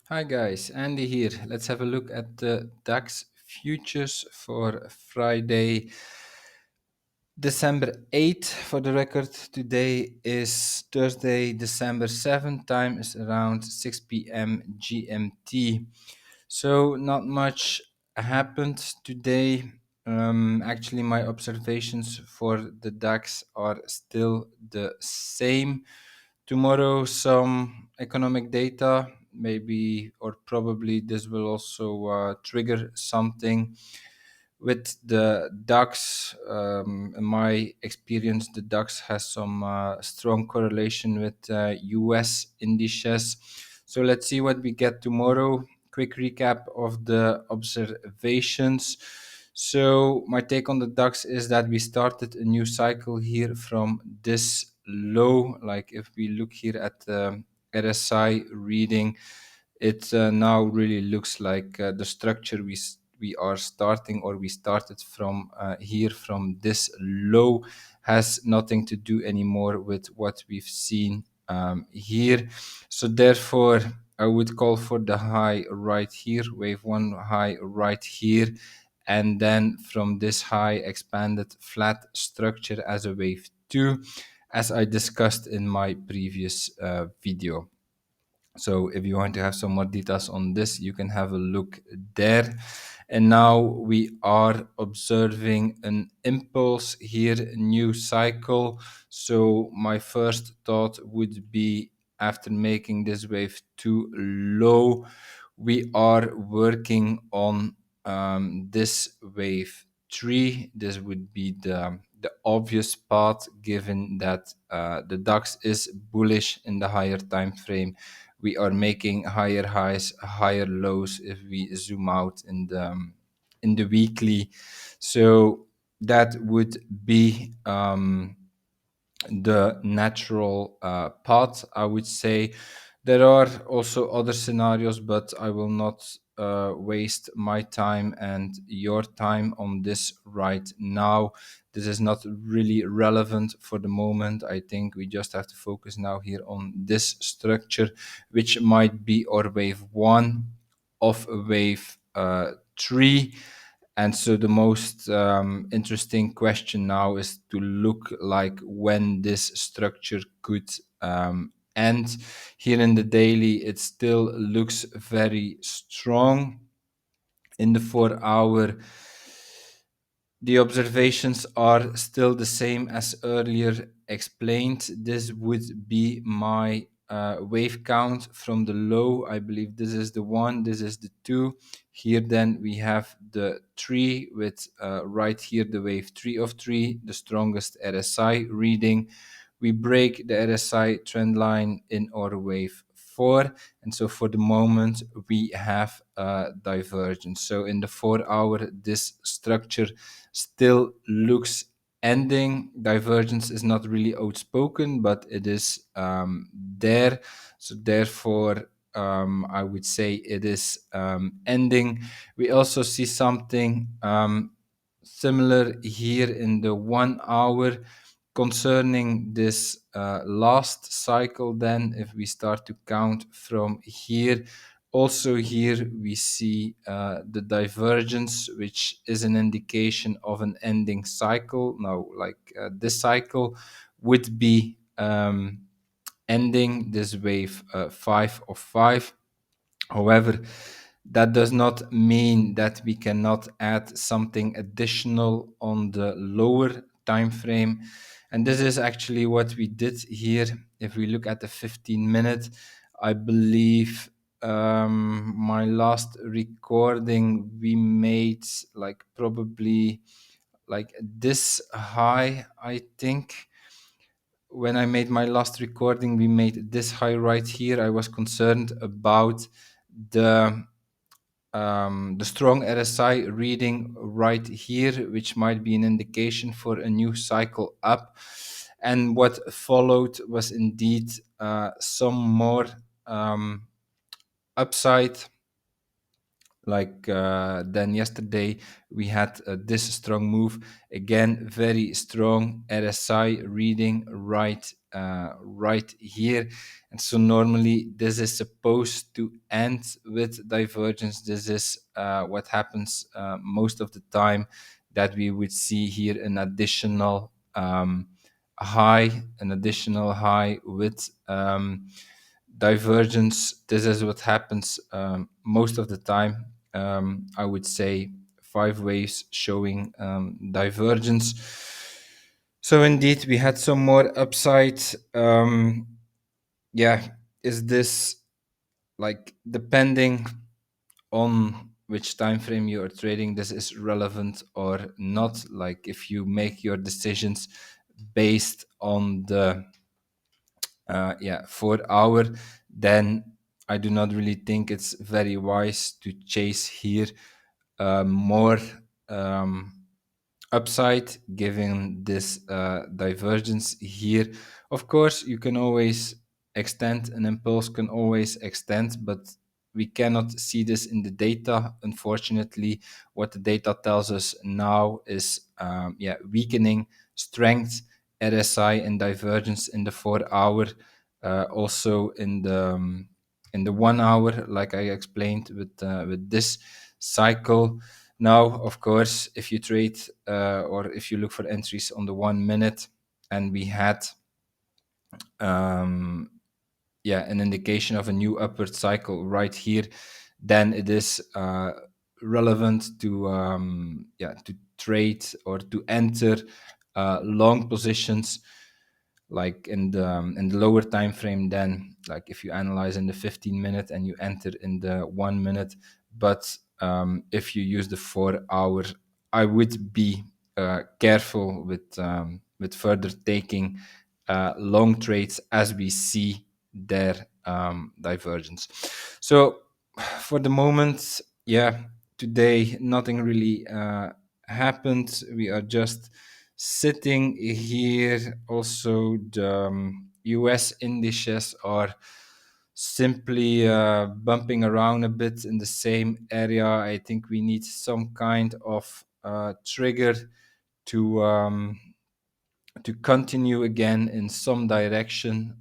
Hi guys, Andy here. Let's have a look at the DAX futures for Friday, December 8th. For the record, today is Thursday, December 7th. Time is around 6 p.m. GMT. So, not much happened today. Actually, my observations for the DAX are still the same. Tomorrow, some economic data, maybe or probably this will also trigger something with the DAX. In my experience, the DAX has some strong correlation with US indices. So let's see what we get tomorrow. Quick recap of the observations. So my take on the DAX is that we started a new cycle here from this low. Like if we look here at the RSI reading, it now really looks like the structure we are starting, or we started from here from this low, has nothing to do anymore with what we've seen here. So therefore I would call for the high right here, wave one high right here, and then from this high expanded flat structure as a wave two, as I discussed in my previous video. So if you want to have some more details on this, you can have a look there. And now we are observing an impulse here, a new cycle. So my first thought would be, after making this wave too low, we are working on this wave three. This would be the obvious path, given that the DAX is bullish in the higher time frame. We are making higher highs, higher lows if we zoom out in the weekly. So that would be the natural path, I would say. There are also other scenarios, but I will not waste my time and your time on this right now. This is not really relevant for the moment. I think we just have to focus now here on this structure, which might be our wave one of a wave three. And so the most interesting question now is to look like when this structure could end. Here in the daily, it still looks very strong. In the 4 hour, the observations are still the same as earlier explained. This would be my wave count from the low. I believe this is the one, this is the two. Here then we have the three with right here the wave three of three, the strongest RSI reading. We break the RSI trend line in our wave four, and so for the moment we have a divergence. So in the 4 hour, this structure still looks ending. Divergence is not really outspoken, but it is there. So therefore, I would say it is ending. We also see something similar here in the 1 hour concerning this last cycle. Then if we start to count from here, also here we see the divergence, which is an indication of an ending cycle. Now, like this cycle would be ending this wave 5 of 5. However, that does not mean that we cannot add something additional on the lower time frame. And this is actually what we did here. If we look at the 15-minute, I believe my last recording we made like probably like this high, I think. When I made my last recording, we made this high right here. I was concerned about the the strong RSI reading right here, which might be an indication for a new cycle up. And what followed was indeed some more upside then yesterday we had this strong move again, very strong RSI reading right here. And so normally this is supposed to end with divergence. This is what happens most of the time, that we would see here an additional high, with divergence. This is what happens most of the time. I would say 5 waves showing divergence. So indeed, we had some more upside. Yeah, is this like depending on which time frame you are trading? This is relevant or not? Like if you make your decisions based on the 4 hour, then I do not really think it's very wise to chase here more um, upside given this divergence here. Of course, you can always extend, an impulse can always extend, but we cannot see this in the data. Unfortunately, what the data tells us now is weakening strength, RSI, and divergence in the 4 hour, also in the 1 hour, like I explained with this cycle. Now, of course, if you trade or if you look for entries on the 1 minute, and we had an indication of a new upward cycle right here, then it is relevant to trade or to enter long positions, like in the lower time frame. Then, like if you analyze in the 15 minute and you enter in the 1 minute. But if you use the 4 hour, I would be careful with further taking long trades as we see their divergence. So for the moment, today nothing really happened. We are just sitting here. Also, the US indices are simply bumping around a bit in the same area. I think we need some kind of trigger to continue again in some direction.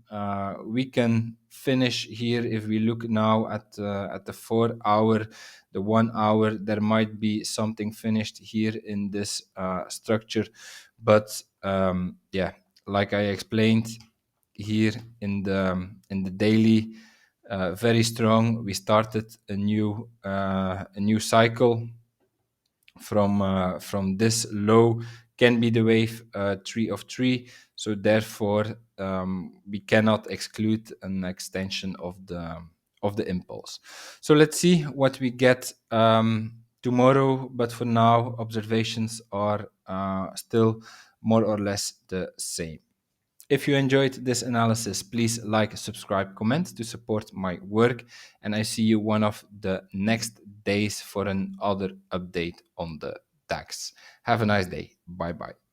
We can finish here if we look now at the 4 hour, the 1 hour. There might be something finished here in this structure, but like I explained here in the daily, very strong. We started a new cycle from this low, can be the wave 3 of 3. So therefore, we cannot exclude an extension of the impulse. So let's see what we get tomorrow. But for now, observations are still more or less the same. If you enjoyed this analysis, please like, subscribe, comment to support my work, and I see you one of the next days for another update on the DAX. Have a nice day. Bye bye.